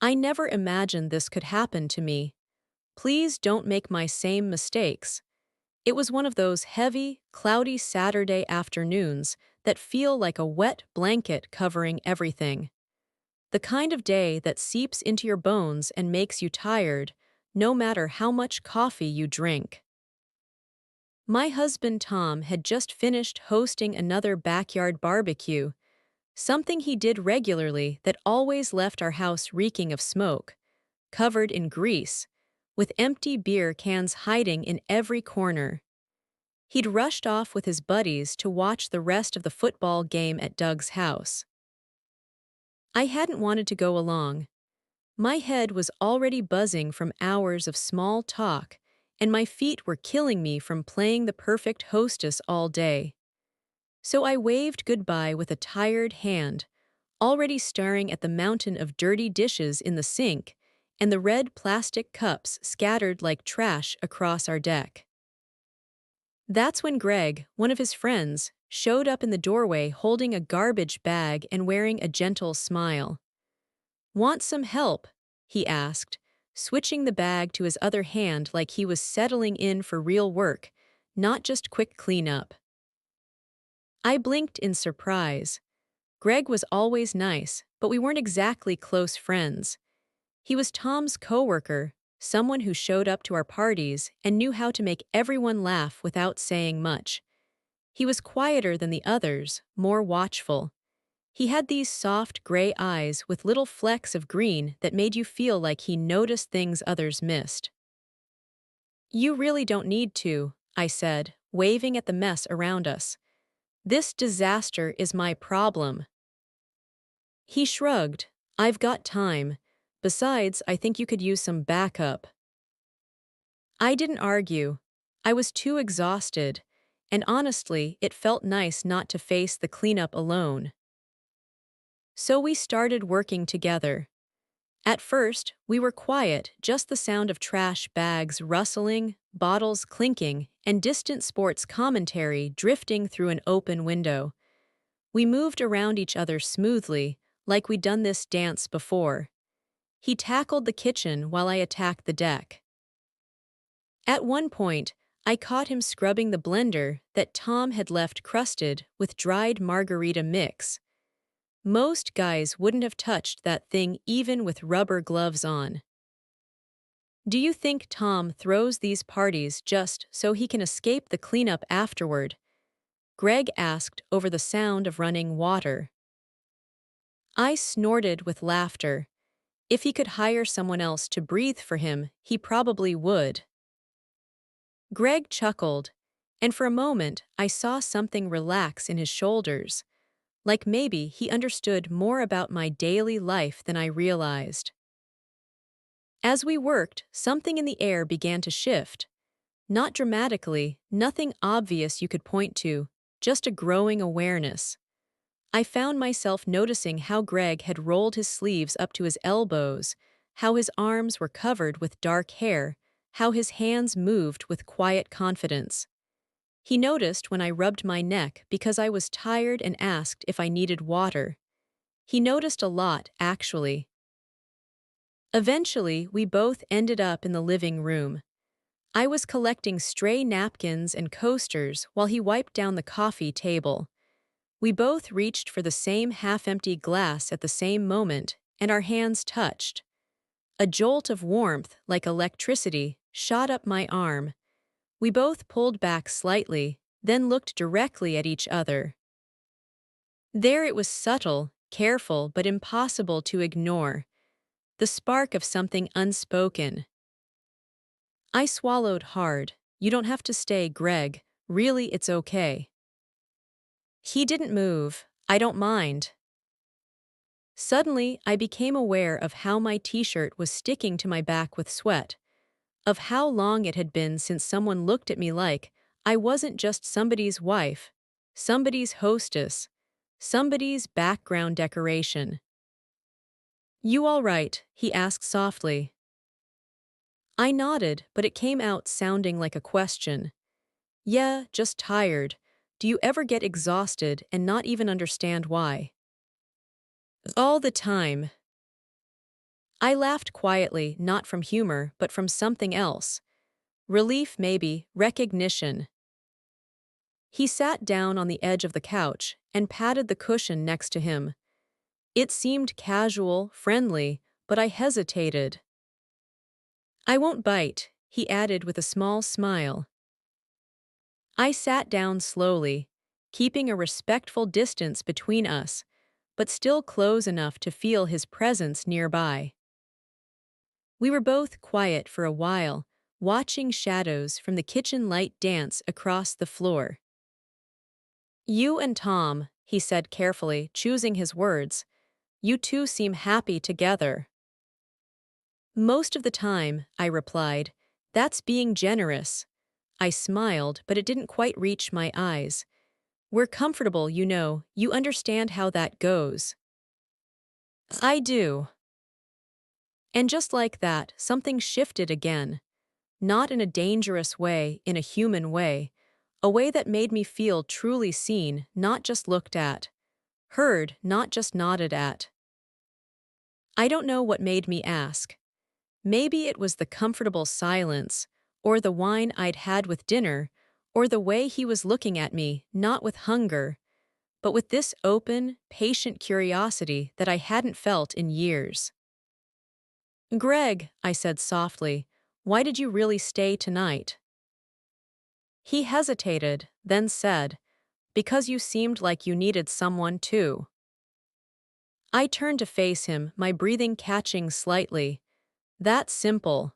I never imagined this could happen to me. Please don't make my same mistakes. It was one of those heavy, cloudy Saturday afternoons that feel like a wet blanket covering everything. The kind of day that seeps into your bones and makes you tired, no matter how much coffee you drink. My husband Tom had just finished hosting another backyard barbecue, something he did regularly that always left our house reeking of smoke, covered in grease, with empty beer cans hiding in every corner. He'd rushed off with his buddies to watch the rest of the football game at Doug's house. I hadn't wanted to go along. My head was already buzzing from hours of small talk, and my feet were killing me from playing the perfect hostess all day. So I waved goodbye with a tired hand, already staring at the mountain of dirty dishes in the sink and the red plastic cups scattered like trash across our deck. That's when Greg, one of his friends, showed up in the doorway holding a garbage bag and wearing a gentle smile. "Want some help?" he asked, switching the bag to his other hand like he was settling in for real work, not just quick cleanup. I blinked in surprise. Greg was always nice, but we weren't exactly close friends. He was Tom's coworker, someone who showed up to our parties and knew how to make everyone laugh without saying much. He was quieter than the others, more watchful. He had these soft gray eyes with little flecks of green that made you feel like he noticed things others missed. "You really don't need to," I said, waving at the mess around us. "This disaster is my problem." He shrugged. "I've got time. Besides, I think you could use some backup." I didn't argue. I was too exhausted, and honestly, it felt nice not to face the cleanup alone. So we started working together. At first, we were quiet, just the sound of trash bags rustling, bottles clinking, and distant sports commentary drifting through an open window. We moved around each other smoothly, like we'd done this dance before. He tackled the kitchen while I attacked the deck. At one point, I caught him scrubbing the blender that Tom had left crusted with dried margarita mix. Most guys wouldn't have touched that thing even with rubber gloves on. "Do you think Tom throws these parties just so he can escape the cleanup afterward?" Greg asked over the sound of running water. I snorted with laughter. If he could hire someone else to breathe for him, he probably would. Greg chuckled, and for a moment I saw something relax in his shoulders, like maybe he understood more about my daily life than I realized. As we worked, something in the air began to shift. Not dramatically, nothing obvious you could point to, just a growing awareness. I found myself noticing how Greg had rolled his sleeves up to his elbows, how his arms were covered with dark hair, how his hands moved with quiet confidence. He noticed when I rubbed my neck because I was tired and asked if I needed water. He noticed a lot, actually. Eventually, we both ended up in the living room. I was collecting stray napkins and coasters while he wiped down the coffee table. We both reached for the same half-empty glass at the same moment, and our hands touched. A jolt of warmth, like electricity, shot up my arm. We both pulled back slightly, then looked directly at each other. There it was, subtle, careful, but impossible to ignore. The spark of something unspoken. I swallowed hard. "You don't have to stay, Greg. Really, it's okay." He didn't move. "I don't mind." Suddenly, I became aware of how my t-shirt was sticking to my back with sweat, of how long it had been since someone looked at me like I wasn't just somebody's wife, somebody's hostess, somebody's background decoration. "You all right?" he asked softly. I nodded, but it came out sounding like a question. "Yeah, just tired. Do you ever get exhausted and not even understand why?" "All the time." I laughed quietly, not from humor, but from something else. Relief, maybe, recognition. He sat down on the edge of the couch and patted the cushion next to him. It seemed casual, friendly, but I hesitated. I won't bite, he added with a small smile. I sat down slowly, keeping a respectful distance between us, but still close enough to feel his presence nearby. We were both quiet for a while, watching shadows from the kitchen light dance across the floor. You and Tom, he said carefully, choosing his words, you two seem happy together. Most of the time, I replied, that's being generous. I smiled, but it didn't quite reach my eyes. We're comfortable, you know, you understand how that goes. I do. And just like that, something shifted again. Not in a dangerous way, in a human way. A way that made me feel truly seen, not just looked at. Heard, not just nodded at. I don't know what made me ask. Maybe it was the comfortable silence, or the wine I'd had with dinner, or the way he was looking at me, not with hunger, but with this open, patient curiosity that I hadn't felt in years. Greg, I said softly, why did you really stay tonight? He hesitated, then said, because you seemed like you needed someone too. I turned to face him, my breathing catching slightly. That simple.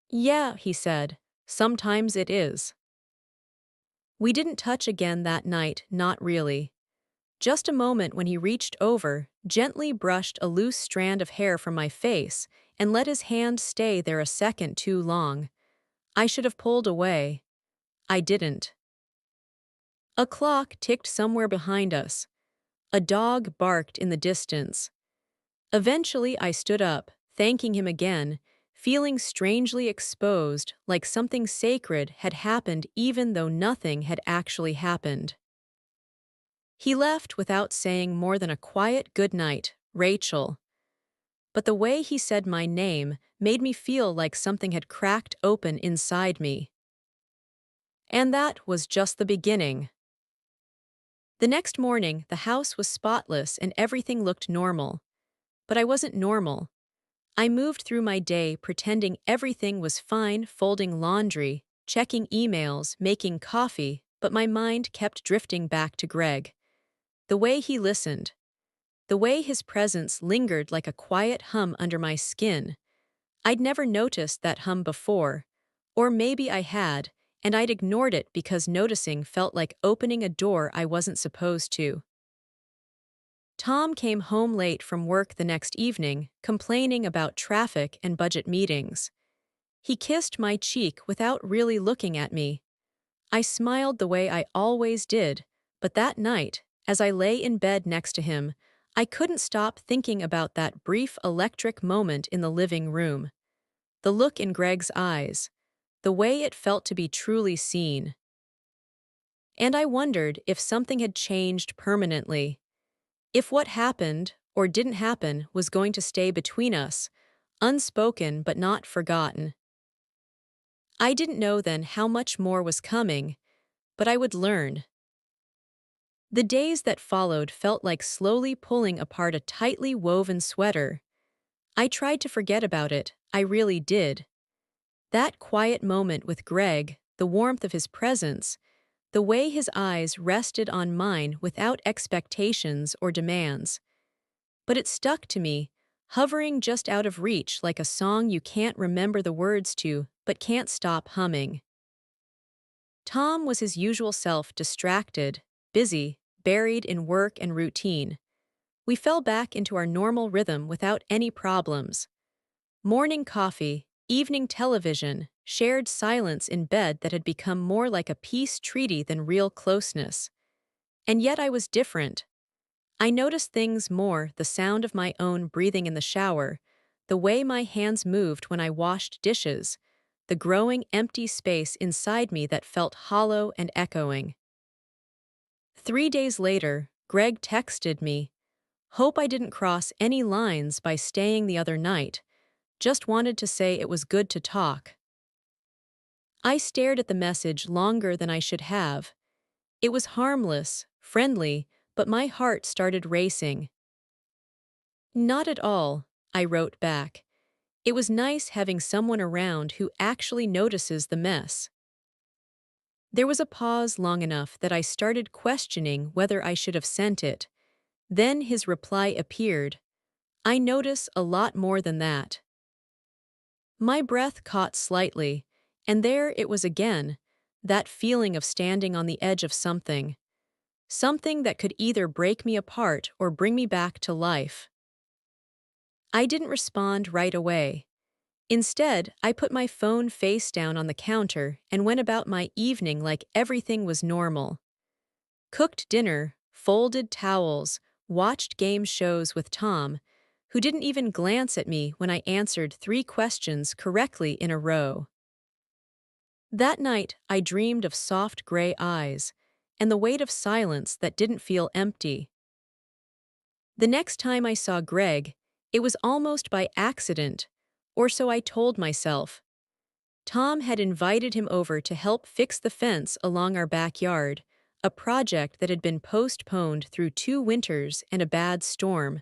Yeah, he said, sometimes it is. We didn't touch again that night, not really. Just a moment when he reached over, gently brushed a loose strand of hair from my face, and let his hand stay there a second too long. I should have pulled away. I didn't. A clock ticked somewhere behind us. A dog barked in the distance. Eventually I stood up, thanking him again, feeling strangely exposed, like something sacred had happened even though nothing had actually happened. He left without saying more than a quiet good night, Rachel. But the way he said my name made me feel like something had cracked open inside me. And that was just the beginning. The next morning, the house was spotless and everything looked normal. But I wasn't normal. I moved through my day pretending everything was fine, folding laundry, checking emails, making coffee, but my mind kept drifting back to Greg. The way he listened. The way his presence lingered like a quiet hum under my skin. I'd never noticed that hum before. Or maybe I had, and I'd ignored it because noticing felt like opening a door I wasn't supposed to. Tom came home late from work the next evening, complaining about traffic and budget meetings. He kissed my cheek without really looking at me. I smiled the way I always did, but that night, as I lay in bed next to him, I couldn't stop thinking about that brief electric moment in the living room. The look in Greg's eyes. The way it felt to be truly seen. And I wondered if something had changed permanently. If what happened, or didn't happen, was going to stay between us, unspoken but not forgotten. I didn't know then how much more was coming, but I would learn. The days that followed felt like slowly pulling apart a tightly woven sweater. I tried to forget about it, I really did. That quiet moment with Greg, the warmth of his presence, the way his eyes rested on mine without expectations or demands. But it stuck to me, hovering just out of reach like a song you can't remember the words to but can't stop humming. Tom was his usual self, distracted, busy, buried in work and routine. We fell back into our normal rhythm without any problems. Morning coffee, evening television, shared silence in bed that had become more like a peace treaty than real closeness. And yet I was different. I noticed things more, the sound of my own breathing in the shower, the way my hands moved when I washed dishes, the growing empty space inside me that felt hollow and echoing. 3 days later, Greg texted me, Hope I didn't cross any lines by staying the other night. Just wanted to say it was good to talk. I stared at the message longer than I should have. It was harmless, friendly, but my heart started racing. Not at all, I wrote back. It was nice having someone around who actually notices the mess. There was a pause long enough that I started questioning whether I should have sent it. Then his reply appeared. I notice a lot more than that. My breath caught slightly, and there it was again, that feeling of standing on the edge of something. Something that could either break me apart or bring me back to life. I didn't respond right away. Instead, I put my phone face down on the counter and went about my evening like everything was normal. Cooked dinner, folded towels, watched game shows with Tom, who didn't even glance at me when I answered 3 questions correctly in a row. That night, I dreamed of soft gray eyes and the weight of silence that didn't feel empty. The next time I saw Greg, it was almost by accident, or so I told myself. Tom had invited him over to help fix the fence along our backyard, a project that had been postponed through 2 winters and a bad storm.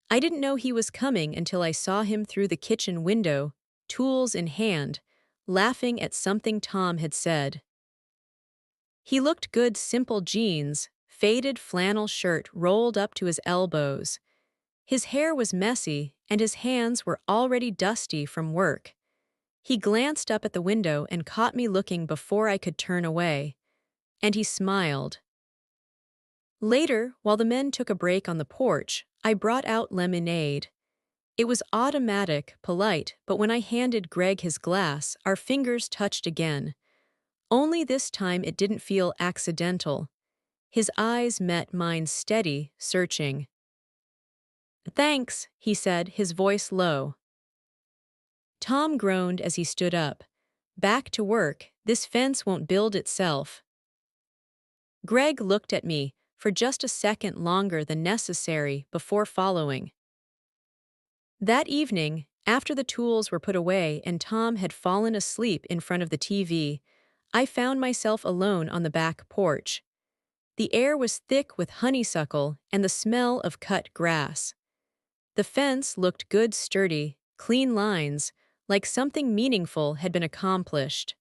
I didn't know he was coming until I saw him through the kitchen window, tools in hand, laughing at something Tom had said. He looked good, simple jeans, faded flannel shirt rolled up to his elbows. His hair was messy, and his hands were already dusty from work. He glanced up at the window and caught me looking before I could turn away. And he smiled. Later, while the men took a break on the porch, I brought out lemonade. It was automatic, polite, but when I handed Greg his glass, our fingers touched again. Only this time it didn't feel accidental. His eyes met mine steady, searching. "Thanks," he said, his voice low. Tom groaned as he stood up. "Back to work, this fence won't build itself." Greg looked at me for just a second longer than necessary before following. That evening, after the tools were put away and Tom had fallen asleep in front of the TV, I found myself alone on the back porch. The air was thick with honeysuckle and the smell of cut grass. The fence looked good, sturdy, clean lines, like something meaningful had been accomplished.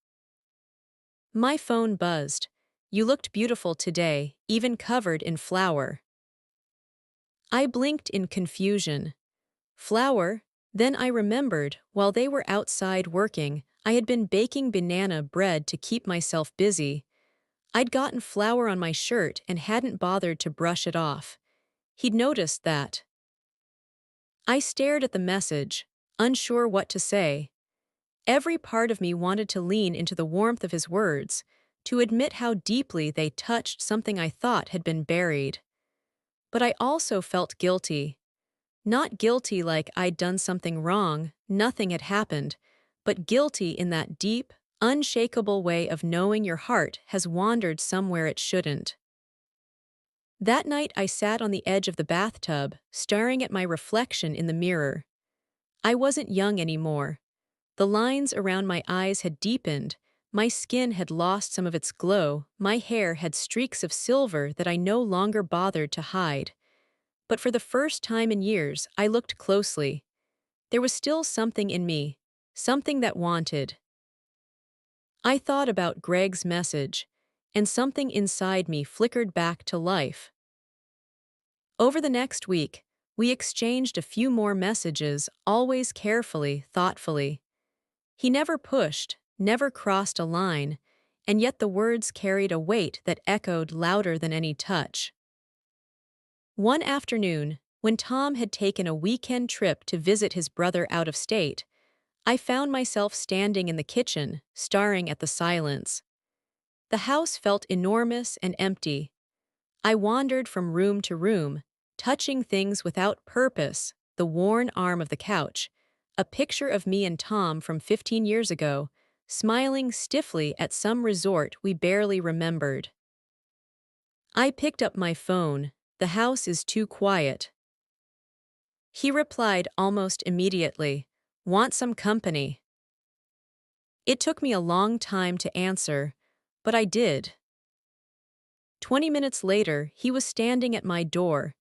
My phone buzzed. "You looked beautiful today, even covered in flour." I blinked in confusion. Flour? Then I remembered, while they were outside working, I had been baking banana bread to keep myself busy. I'd gotten flour on my shirt and hadn't bothered to brush it off. He'd noticed that. I stared at the message, unsure what to say. Every part of me wanted to lean into the warmth of his words, to admit how deeply they touched something I thought had been buried. But I also felt guilty. Not guilty like I'd done something wrong, nothing had happened, but guilty in that deep, unshakable way of knowing your heart has wandered somewhere it shouldn't. That night I sat on the edge of the bathtub, staring at my reflection in the mirror. I wasn't young anymore. The lines around my eyes had deepened, my skin had lost some of its glow, my hair had streaks of silver that I no longer bothered to hide. But for the first time in years, I looked closely. There was still something in me, something that wanted. I thought about Greg's message, and something inside me flickered back to life. Over the next week, we exchanged a few more messages, always carefully, thoughtfully. He never pushed, never crossed a line, and yet the words carried a weight that echoed louder than any touch. One afternoon, when Tom had taken a weekend trip to visit his brother out of state, I found myself standing in the kitchen, staring at the silence. The house felt enormous and empty. I wandered from room to room, touching things without purpose, the worn arm of the couch, a picture of me and Tom from 15 years ago, smiling stiffly at some resort we barely remembered. I picked up my phone. The house is too quiet. He replied almost immediately, "Want some company?" It took me a long time to answer, but I did. 20 minutes later, he was standing at my door.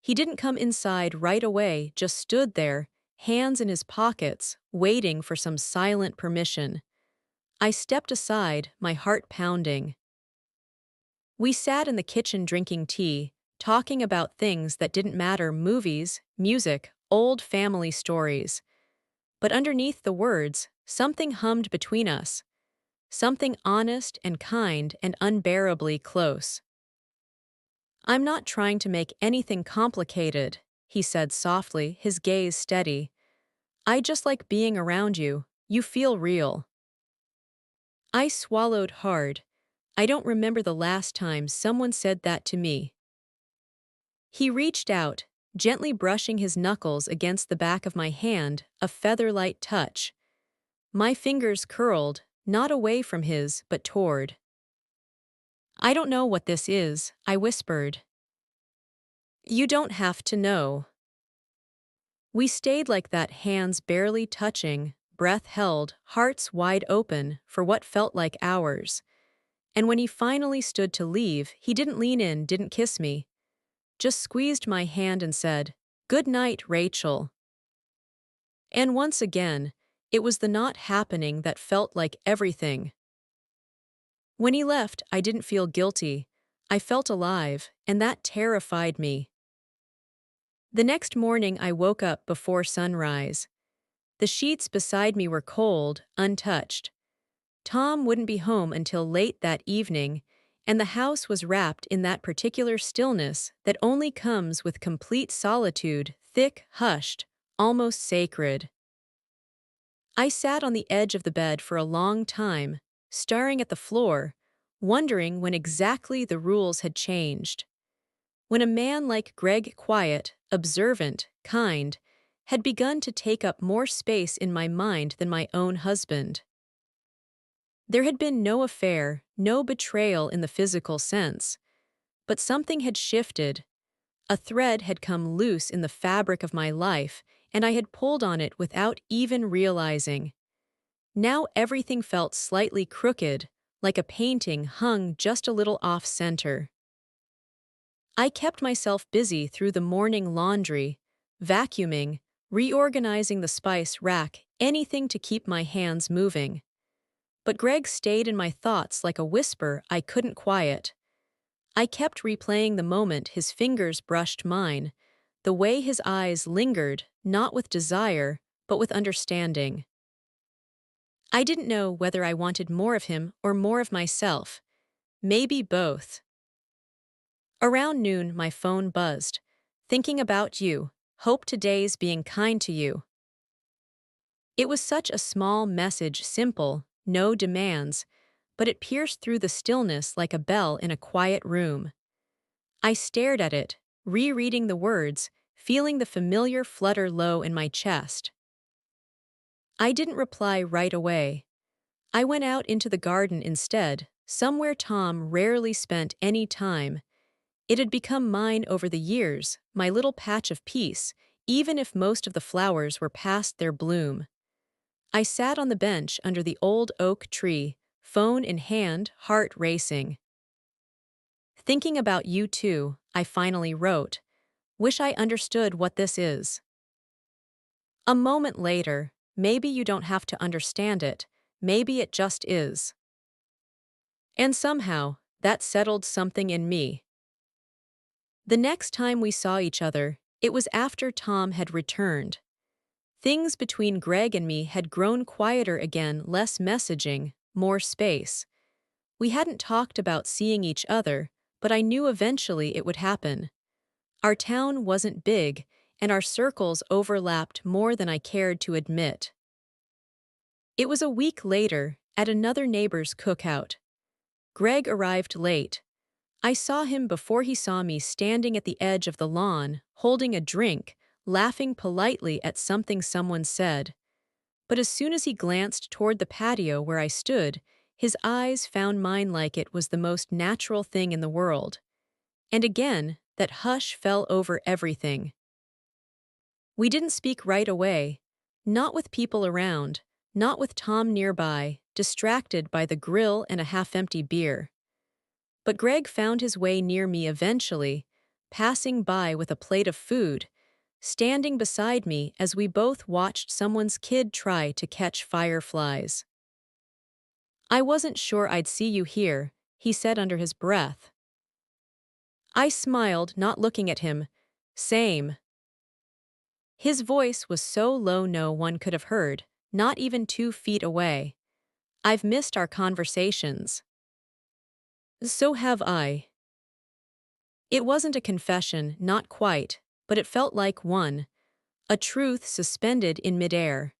He didn't come inside right away, just stood there, hands in his pockets, waiting for some silent permission. I stepped aside, my heart pounding. We sat in the kitchen drinking tea, talking about things that didn't matter: movies, music, old family stories. But underneath the words, something hummed between us, something honest and kind and unbearably close. "I'm not trying to make anything complicated," he said softly, his gaze steady. "I just like being around you. You feel real." I swallowed hard. I don't remember the last time someone said that to me. He reached out, gently brushing his knuckles against the back of my hand, a feather-light touch. My fingers curled, not away from his, but toward. "I don't know what this is," I whispered. "You don't have to know." We stayed like that, hands barely touching, breath held, hearts wide open, for what felt like hours. And when he finally stood to leave, he didn't lean in, didn't kiss me, just squeezed my hand and said, "Good night, Rachel." And once again, it was the not happening that felt like everything. When he left, I didn't feel guilty. I felt alive, and that terrified me. The next morning, I woke up before sunrise. The sheets beside me were cold, untouched. Tom wouldn't be home until late that evening, and the house was wrapped in that particular stillness that only comes with complete solitude, thick, hushed, almost sacred. I sat on the edge of the bed for a long time, staring at the floor, wondering when exactly the rules had changed. When a man like Greg, quiet, observant, kind, had begun to take up more space in my mind than my own husband. There had been no affair, no betrayal in the physical sense, but something had shifted. A thread had come loose in the fabric of my life, and I had pulled on it without even realizing. Now everything felt slightly crooked, like a painting hung just a little off-center. I kept myself busy through the morning laundry, vacuuming, reorganizing the spice rack, anything to keep my hands moving. But Greg stayed in my thoughts like a whisper I couldn't quiet. I kept replaying the moment his fingers brushed mine, the way his eyes lingered, not with desire, but with understanding. I didn't know whether I wanted more of him or more of myself. Maybe both. Around noon, my phone buzzed. "Thinking about you. Hope today's being kind to you." It was such a small message, simple, no demands, but it pierced through the stillness like a bell in a quiet room. I stared at it, rereading the words, feeling the familiar flutter low in my chest. I didn't reply right away. I went out into the garden instead, somewhere Tom rarely spent any time. It had become mine over the years, my little patch of peace, even if most of the flowers were past their bloom. I sat on the bench under the old oak tree, phone in hand, heart racing. "Thinking about you too," I finally wrote. "Wish I understood what this is." A moment later, "Maybe you don't have to understand it, maybe it just is." And somehow, that settled something in me. The next time we saw each other, it was after Tom had returned. Things between Greg and me had grown quieter again, less messaging, more space. We hadn't talked about seeing each other, but I knew eventually it would happen. Our town wasn't big, and our circles overlapped more than I cared to admit. It was a week later, at another neighbor's cookout. Greg arrived late. I saw him before he saw me, standing at the edge of the lawn, holding a drink, laughing politely at something someone said. But as soon as he glanced toward the patio where I stood, his eyes found mine like it was the most natural thing in the world. And again, that hush fell over everything. We didn't speak right away. Not with people around, not with Tom nearby, distracted by the grill and a half-empty beer. But Greg found his way near me eventually, passing by with a plate of food, standing beside me as we both watched someone's kid try to catch fireflies. "I wasn't sure I'd see you here," he said under his breath. I smiled, not looking at him. "Same." His voice was so low no one could have heard, not even 2 feet away. "I've missed our conversations." "So have I." It wasn't a confession, not quite, but it felt like one, a truth suspended in midair.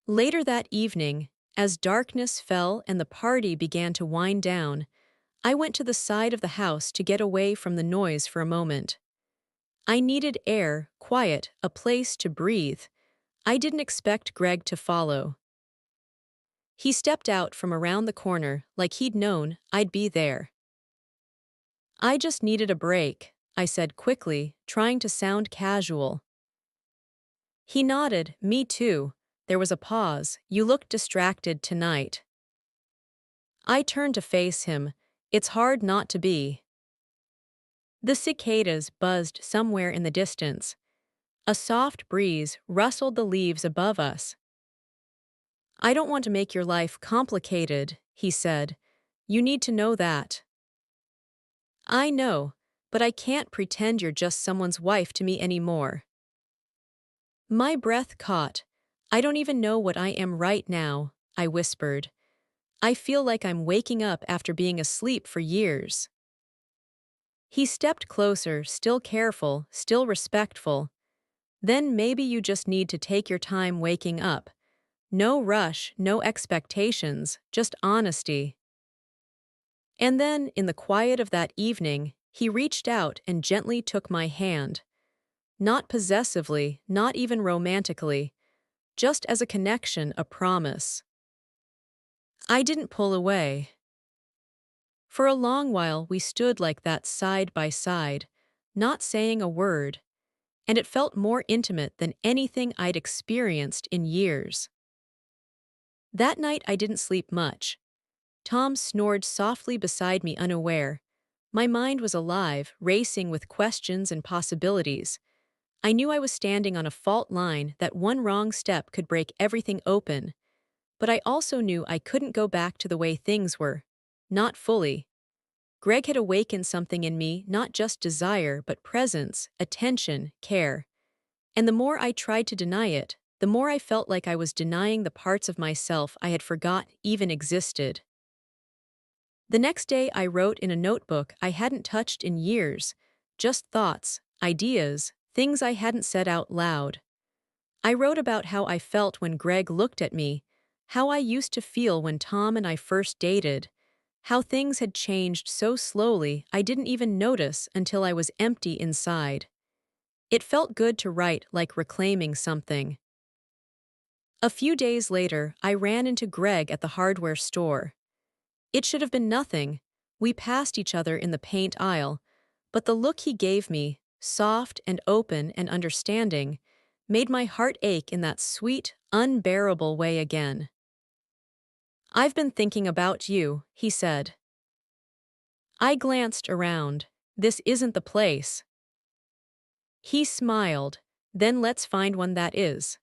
Later that evening, as darkness fell and the party began to wind down, I went to the side of the house to get away from the noise for a moment. I needed air, quiet, a place to breathe. I didn't expect Greg to follow. He stepped out from around the corner like he'd known I'd be there. "I just needed a break," I said quickly, trying to sound casual. He nodded. "Me too." There was a pause. "You looked distracted tonight." I turned to face him. It's hard not to be. The cicadas buzzed somewhere in the distance. A soft breeze rustled the leaves above us. "I don't want to make your life complicated," he said. "You need to know that." "I know, but I can't pretend you're just someone's wife to me anymore." My breath caught. "I don't even know what I am right now," I whispered. "I feel like I'm waking up after being asleep for years." He stepped closer, still careful, still respectful. "Then maybe you just need to take your time waking up. No rush, no expectations, just honesty." And then, in the quiet of that evening, he reached out and gently took my hand. Not possessively, not even romantically, just as a connection, a promise. I didn't pull away. For a long while we stood like that side by side, not saying a word, and it felt more intimate than anything I'd experienced in years. That night I didn't sleep much. Tom snored softly beside me unaware. My mind was alive, racing with questions and possibilities. I knew I was standing on a fault line that one wrong step could break everything open, but I also knew I couldn't go back to the way things were. Not fully. Greg had awakened something in me, not just desire, but presence, attention, care. And the more I tried to deny it, the more I felt like I was denying the parts of myself I had forgot even existed. The next day I wrote in a notebook I hadn't touched in years, just thoughts, ideas, things I hadn't said out loud. I wrote about how I felt when Greg looked at me, how I used to feel when Tom and I first dated, how things had changed so slowly I didn't even notice until I was empty inside. It felt good to write, like reclaiming something. A few days later, I ran into Greg at the hardware store. It should have been nothing. We passed each other in the paint aisle, but the look he gave me, soft and open and understanding, made my heart ache in that sweet, unbearable way again. "I've been thinking about you," he said. I glanced around. "This isn't the place." He smiled. "Then let's find one that is."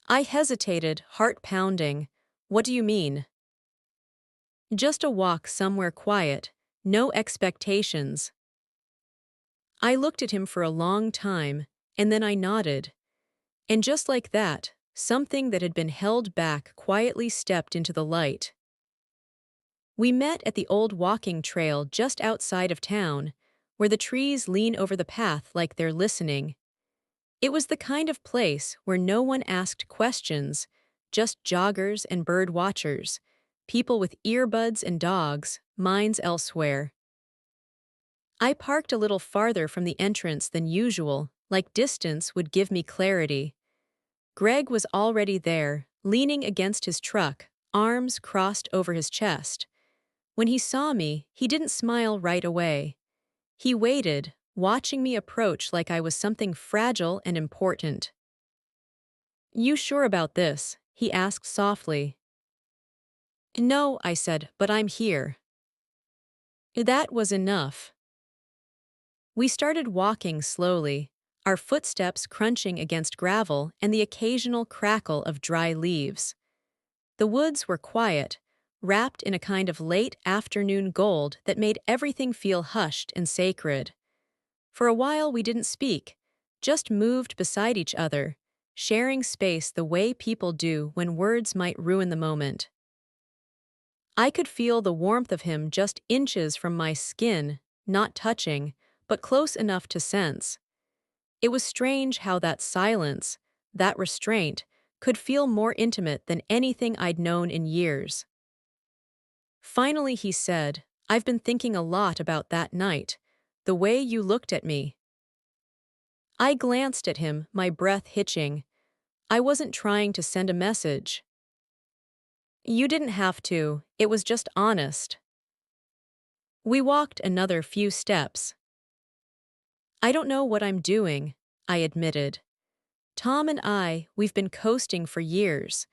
I hesitated, heart pounding. "What do you mean?" "Just a walk somewhere quiet, no expectations." I looked at him for a long time, and then I nodded. And just like that, something that had been held back quietly stepped into the light. We met at the old walking trail just outside of town, where the trees lean over the path like they're listening. It was the kind of place where no one asked questions, just joggers and bird watchers, people with earbuds and dogs, minds elsewhere. I parked a little farther from the entrance than usual, like distance would give me clarity. Greg was already there, leaning against his truck, arms crossed over his chest. When he saw me, he didn't smile right away. He waited, watching me approach like I was something fragile and important. "You sure about this?" he asked softly. "No," I said, "but I'm here." That was enough. We started walking slowly, our footsteps crunching against gravel and the occasional crackle of dry leaves. The woods were quiet, wrapped in a kind of late afternoon gold that made everything feel hushed and sacred. For a while we didn't speak, just moved beside each other, sharing space the way people do when words might ruin the moment. I could feel the warmth of him just inches from my skin, not touching, but close enough to sense. It was strange how that silence, that restraint, could feel more intimate than anything I'd known in years. Finally he said, "I've been thinking a lot about that night, the way you looked at me." I glanced at him, my breath hitching. I wasn't trying to send a message. "You didn't have to, it was just honest." We walked another few steps. "I don't know what I'm doing," I admitted. "Tom and we've been coasting for years.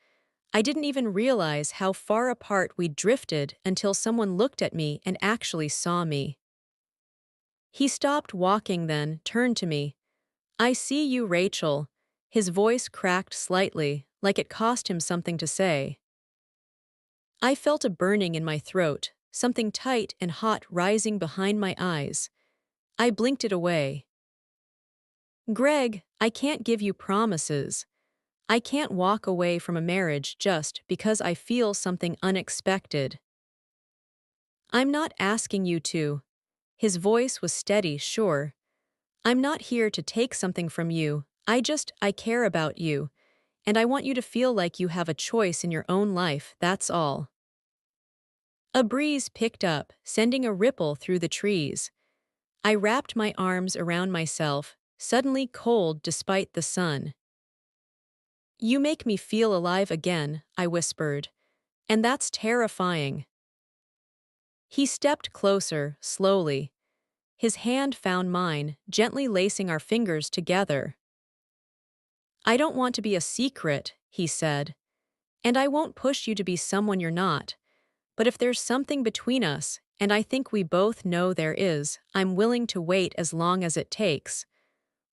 I didn't even realize how far apart we'd drifted until someone looked at me and actually saw me." He stopped walking then, turned to me. "I see you, Rachel." His voice cracked slightly, like it cost him something to say. I felt a burning in my throat, something tight and hot rising behind my eyes. I blinked it away. "Greg, I can't give you promises. I can't walk away from a marriage just because I feel something unexpected." "I'm not asking you to." His voice was steady, sure. "I'm not here to take something from you. I care about you, and I want you to feel like you have a choice in your own life, that's all." A breeze picked up, sending a ripple through the trees. I wrapped my arms around myself, suddenly cold despite the sun. "You make me feel alive again," I whispered. "And that's terrifying." He stepped closer, slowly. His hand found mine, gently lacing our fingers together. "I don't want to be a secret," he said. "And I won't push you to be someone you're not. But if there's something between us, and I think we both know there is, I'm willing to wait as long as it takes.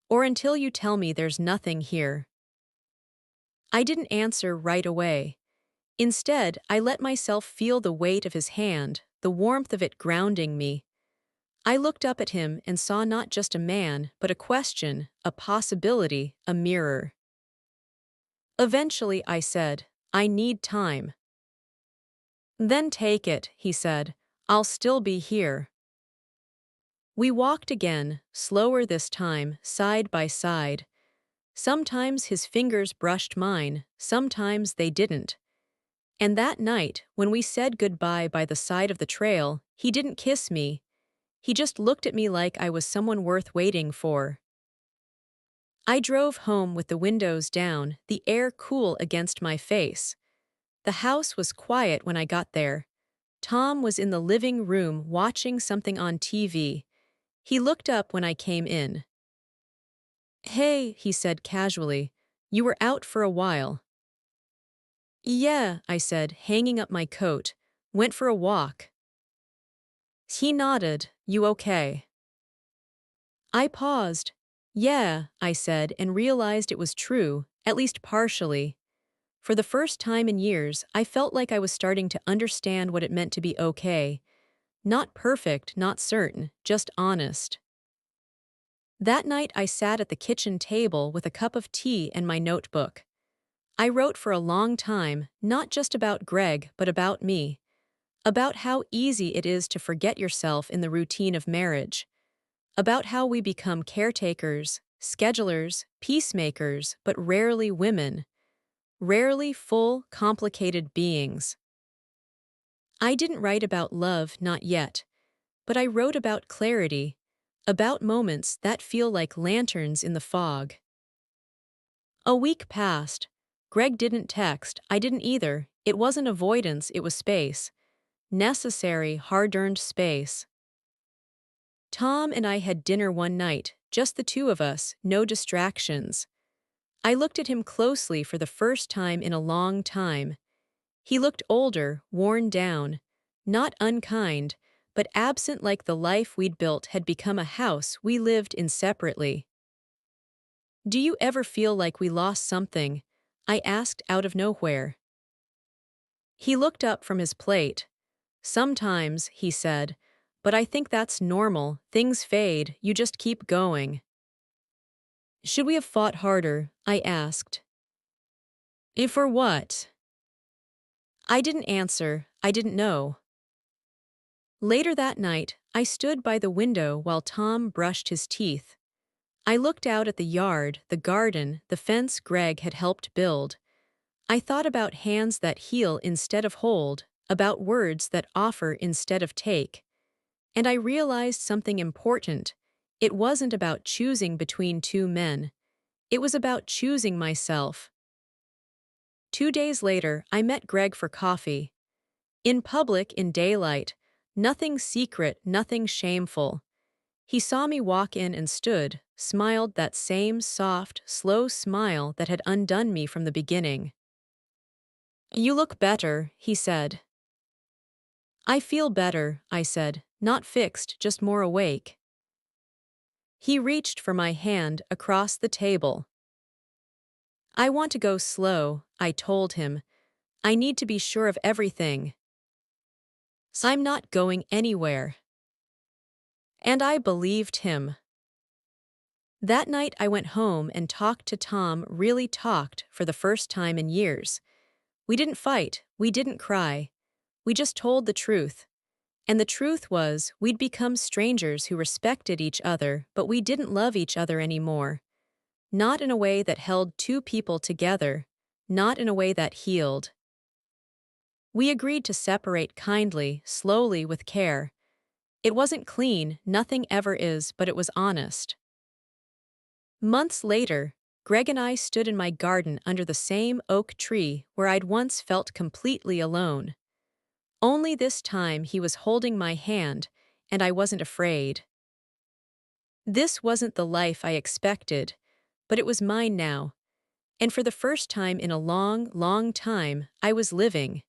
Or until you tell me there's nothing here." I didn't answer right away. Instead, I let myself feel the weight of his hand, the warmth of it grounding me. I looked up at him and saw not just a man, but a question, a possibility, a mirror. Eventually, I said, "I need time." "Then take it," he said. "I'll still be here." We walked again, slower this time, side by side. Sometimes his fingers brushed mine, sometimes they didn't. And that night, when we said goodbye by the side of the trail, he didn't kiss me. He just looked at me like I was someone worth waiting for. I drove home with the windows down, the air cool against my face. The house was quiet when I got there. Tom was in the living room watching something on TV. He looked up when I came in. "Hey," he said casually, "you were out for a while." "Yeah," I said, hanging up my coat. "Went for a walk." He nodded. "You okay?" I paused. "Yeah," I said, and realized it was true, at least partially. For the first time in years, I felt like I was starting to understand what it meant to be okay. Not perfect, not certain, just honest. That night I sat at the kitchen table with a cup of tea and my notebook. I wrote for a long time, not just about Greg, but about me. About how easy it is to forget yourself in the routine of marriage. About how we become caretakers, schedulers, peacemakers, but rarely women. Rarely full, complicated beings. I didn't write about love, not yet. But I wrote about clarity. About moments that feel like lanterns in the fog. A week passed. Greg didn't text, I didn't either. It wasn't avoidance, it was space. Necessary, hard-earned space. Tom and I had dinner one night, just the two of us, no distractions. I looked at him closely for the first time in a long time. He looked older, worn down, not unkind, but absent like the life we'd built had become a house we lived in separately. Do you ever feel like we lost something? I asked out of nowhere. He looked up from his plate. Sometimes, he said, but I think that's normal. Things fade, you just keep going. Should we have fought harder? I asked. If for what? I didn't answer. I didn't know. Later that night, I stood by the window while Tom brushed his teeth. I looked out at the yard, the garden, the fence Greg had helped build. I thought about hands that heal instead of hold, about words that offer instead of take. And I realized something important. It wasn't about choosing between two men. It was about choosing myself. 2 days later, I met Greg for coffee. In public, in daylight. Nothing secret, nothing shameful. He saw me walk in and stood, smiled that same soft, slow smile that had undone me from the beginning. You look better, he said. I feel better, I said, not fixed, just more awake. He reached for my hand across the table. I want to go slow, I told him. I need to be sure of everything. So I'm not going anywhere. And I believed him. That night I went home and talked to Tom, really talked for the first time in years. We didn't fight, we didn't cry. We just told the truth. And the truth was, we'd become strangers who respected each other, but we didn't love each other anymore. Not in a way that held two people together, not in a way that healed. We agreed to separate kindly, slowly, with care. It wasn't clean, nothing ever is, but it was honest. Months later, Greg and I stood in my garden under the same oak tree where I'd once felt completely alone. Only this time he was holding my hand, and I wasn't afraid. This wasn't the life I expected, but it was mine now. And for the first time in a long, long time, I was living.